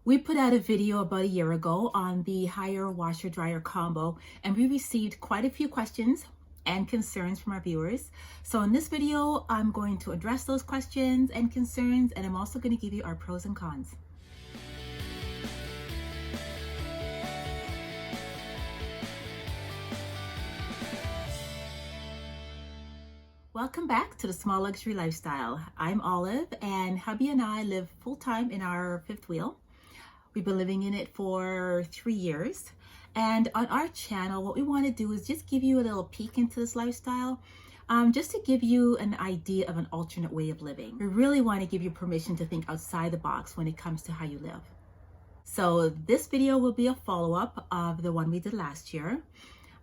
We put out a video about a year ago on the higher washer dryer combo, and we received quite a few questions and concerns from our viewers. So in this video, I'm going to address those questions and concerns, and I'm also going to give you our pros and cons. Welcome back to the Small Luxury Lifestyle. I'm Olive, and hubby and I live full-time in our fifth wheel. We've been living in it for 3 years. And on our channel, what we want to do is just give you a little peek into this lifestyle, just to give you an idea of an alternate way of living. We really want to give you permission to think outside the box when it comes to how you live. So this video will be a follow-up of the one we did last year.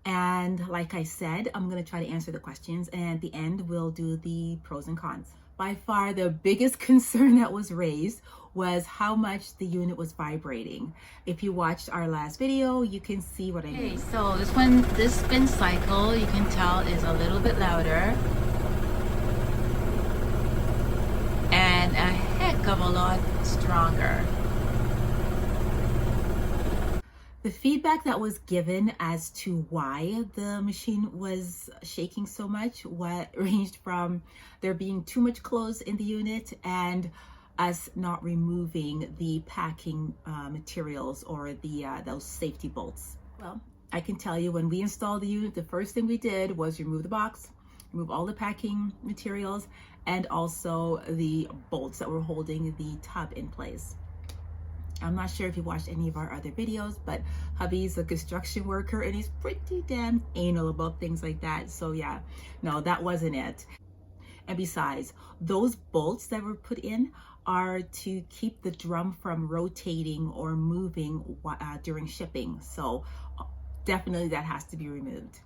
And like I said, I'm going to try to answer the questions, and at the end, we'll do the pros and cons. By far, the biggest concern that was raised was how much the unit was vibrating. If you watched our last video, you can see what I mean. Okay, so this spin cycle, you can tell, is a little bit louder and a heck of a lot stronger. The feedback that was given as to why the machine was shaking so much ranged from there being too much clothes in the unit and us not removing the packing materials or those safety bolts. Well, I can tell you, when we installed the unit, the first thing we did was remove the box, remove all the packing materials, and also the bolts that were holding the tub in place. I'm not sure if you watched any of our other videos, but hubby's a construction worker and he's pretty damn anal about things like that. So yeah, no, that wasn't it. And besides, those bolts that were put in are to keep the drum from rotating or moving during shipping. So definitely that has to be removed.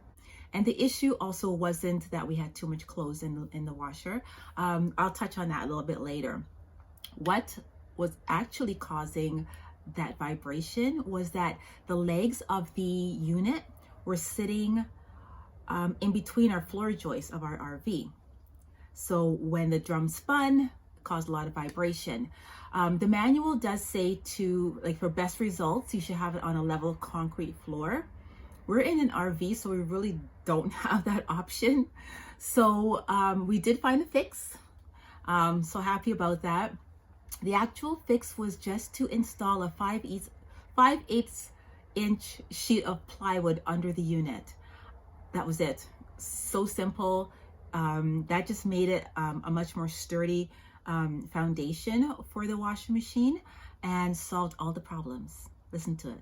And the issue also wasn't that we had too much clothes in the washer. I'll touch on that a little bit later. What was actually causing that vibration was that the legs of the unit were sitting in between our floor joists of our RV. So when the drum spun, it caused a lot of vibration. The manual does say for best results, you should have it on a level concrete floor. We're in an RV, so we really don't have that option. So we did find a fix. So happy about that. The actual fix was just to install a 5/8 inch sheet of plywood under the unit. That was it. So simple. That just made it a much more sturdy foundation for the washing machine and solved all the problems. Listen to it.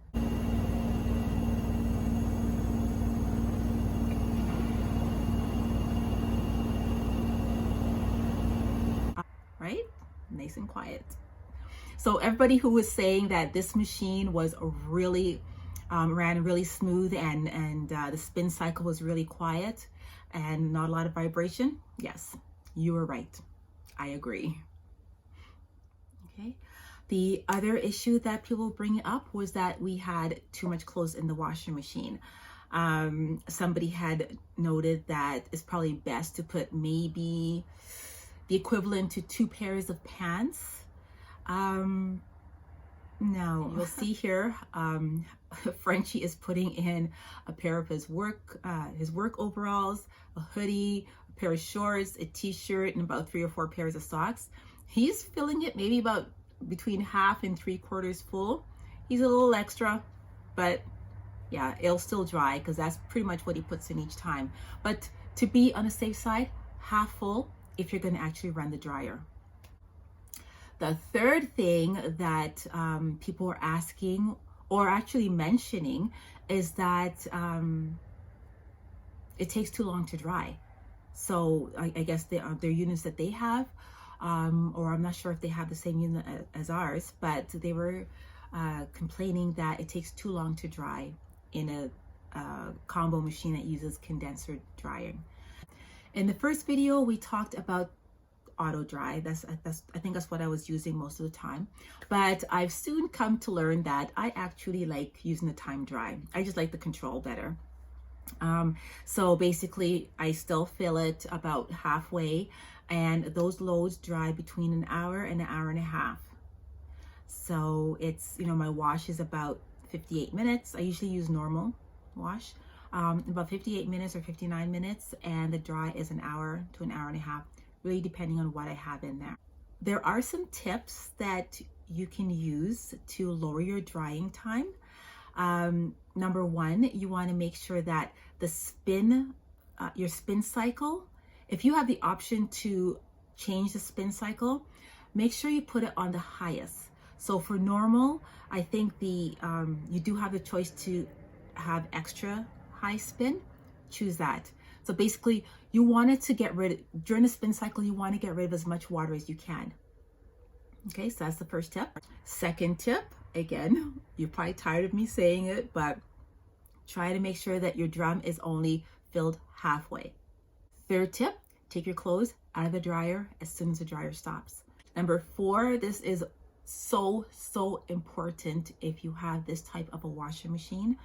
Right? Nice and quiet. So everybody who was saying that this machine was really ran really smooth and the spin cycle was really quiet and not a lot of vibration, yes, you were right. I agree. Okay. The other issue that people bring up was that we had too much clothes in the washing machine. Somebody had noted that it's probably best to put maybe the equivalent to 2 pairs of pants. No, you'll see here, Frenchie is putting in a pair of his work overalls, a hoodie, a pair of shorts, a t-shirt, and about 3 or 4 pairs of socks. He's filling it maybe about between half and 3/4 full. He's a little extra, but yeah, it'll still dry because that's pretty much what he puts in each time. But to be on the safe side, half full if you're going to actually run the dryer. The third thing that people were asking or actually mentioning is that it takes too long to dry. So I guess their units that they have, or I'm not sure if they have the same unit as ours, but they were complaining that it takes too long to dry in a combo machine that uses condenser drying. In the first video, we talked about auto dry. I think that's what I was using most of the time. But I've soon come to learn that I actually like using the time dry. I just like the control better. So basically, I still fill it about halfway, and those loads dry between an hour and a half. So it's, my wash is about 58 minutes. I usually use normal wash, about 58 minutes or 59 minutes, and the dry is an hour to an hour and a half, really depending on what I have in there. There are some tips that you can use to lower your drying time. Number one, you want to make sure that your spin cycle, if you have the option to change the spin cycle, make sure you put it on the highest. So for normal, I think you do have the choice to have extra high spin. Choose that. So basically, you want it to during the spin cycle, you want to get rid of as much water as you can. Okay, so that's the first tip. Second tip, again, you're probably tired of me saying it, but try to make sure that your drum is only filled halfway. Third tip, take your clothes out of the dryer as soon as the dryer stops. Number 4, this is so important if you have this type of a washing machine.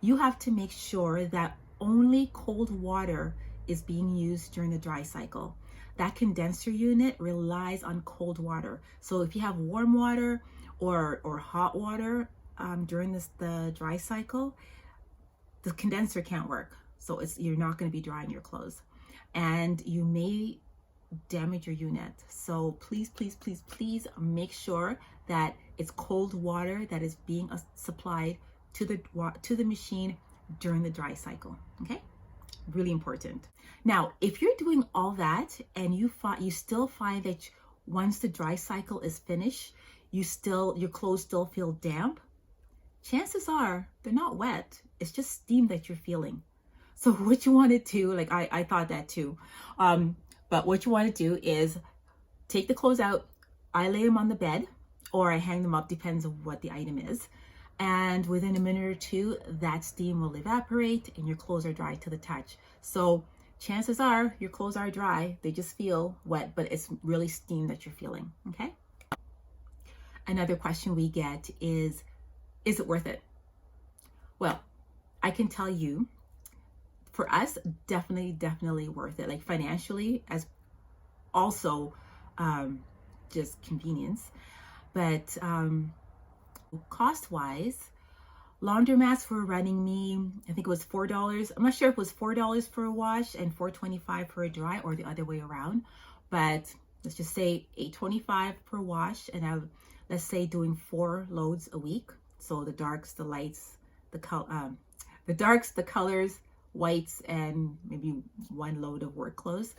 You have to make sure that only cold water is being used during the dry cycle. That condenser unit relies on cold water. So if you have warm water or hot water during the dry cycle, the condenser can't work. So you're not going to be drying your clothes, and you may damage your unit. So please make sure that it's cold water that is being supplied to the machine during the dry cycle. Okay, really important. Now, if you're doing all that and you still find that once the dry cycle is finished, your clothes still feel damp, chances are they're not wet. It's just steam that you're feeling. So what you want to do, like I thought that too, but what you want to do is take the clothes out. I lay them on the bed or I hang them up, depends on what the item is. And within a minute or two, that steam will evaporate and your clothes are dry to the touch. So chances are your clothes are dry. They just feel wet, but it's really steam that you're feeling, okay? Another question we get is it worth it? Well, I can tell you, for us, definitely worth it. Like financially, as also just convenience. But cost-wise, laundromats were running me, I think it was $4. I'm not sure if it was $4 for a wash and $4.25 for a dry, or the other way around. But let's just say $8.25 per wash, and let's say doing 4 loads a week. So the darks, the lights, the darks, the colors, whites, and maybe 1 load of work clothes.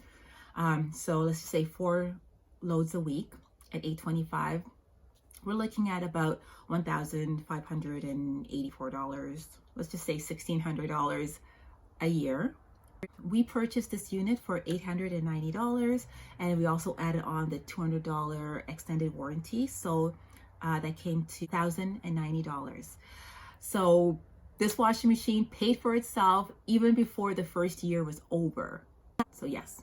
So let's say 4 loads a week at $8.25. We're looking at about $1,584. Let's just say $1,600 a year. We purchased this unit for $890, and we also added on the $200 extended warranty. So that came to $1,090. So this washing machine paid for itself even before the first year was over. So yes,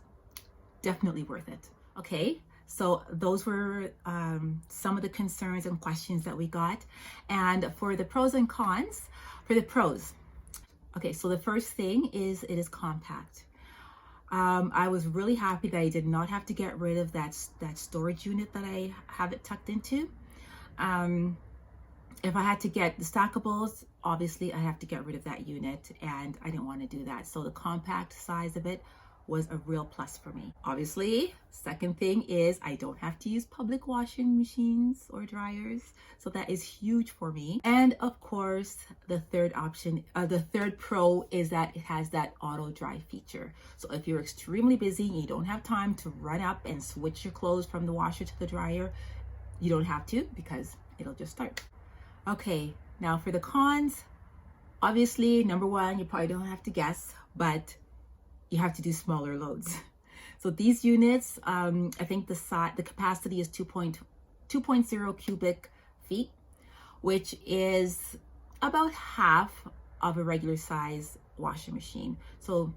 definitely worth it. Okay, so those were some of the concerns and questions that we got. And for the pros and cons, for the pros, okay, so the first thing is it is compact. I was really happy that I did not have to get rid of that storage unit that I have it tucked into. If I had to get the stackables, obviously I have to get rid of that unit, and I didn't want to do that. So the compact size of it was a real plus for me. Obviously, second thing is I don't have to use public washing machines or dryers. So that is huge for me. And of course, the third pro is that it has that auto dry feature. So if you're extremely busy and you don't have time to run up and switch your clothes from the washer to the dryer, you don't have to, because it'll just start. Okay, now for the cons, obviously, number one, you probably don't have to guess, but you have to do smaller loads. So these units, I think the capacity is 2.0 cubic feet, which is about half of a regular size washing machine. So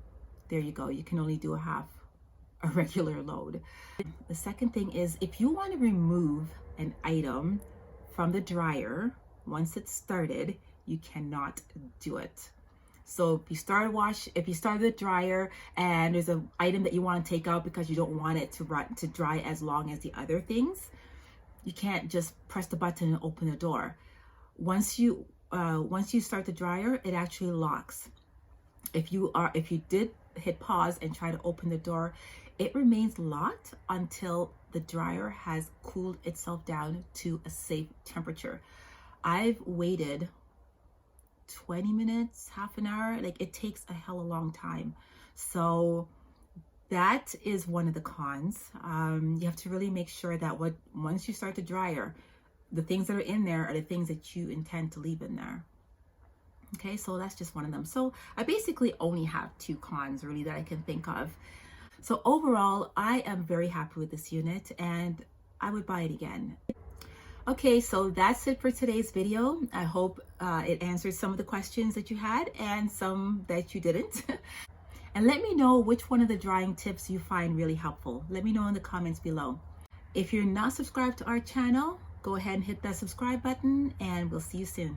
there you go. You can only do a regular load. The second thing is, if you want to remove an item from the dryer once it's started, you cannot do it. So if you start the dryer and there's an item that you want to take out because you don't want it to dry as long as the other things, you can't just press the button and open the door. Once you start the dryer, it actually locks. If you did hit pause and try to open the door, it remains locked until the dryer has cooled itself down to a safe temperature. I've waited 20 minutes, half an hour. Like, it takes a hell of a long time. So that is one of the cons. You have to really make sure that once you start the dryer, the things that are in there are the things that you intend to leave in there. Okay, so that's just one of them. So I basically only have 2 cons really that I can think of. So overall, I am very happy with this unit and I would buy it again. Okay, so that's it for today's video. I hope it answered some of the questions that you had and some that you didn't. And let me know which one of the drying tips you find really helpful. Let me know in the comments below. If you're not subscribed to our channel, go ahead and hit that subscribe button and we'll see you soon.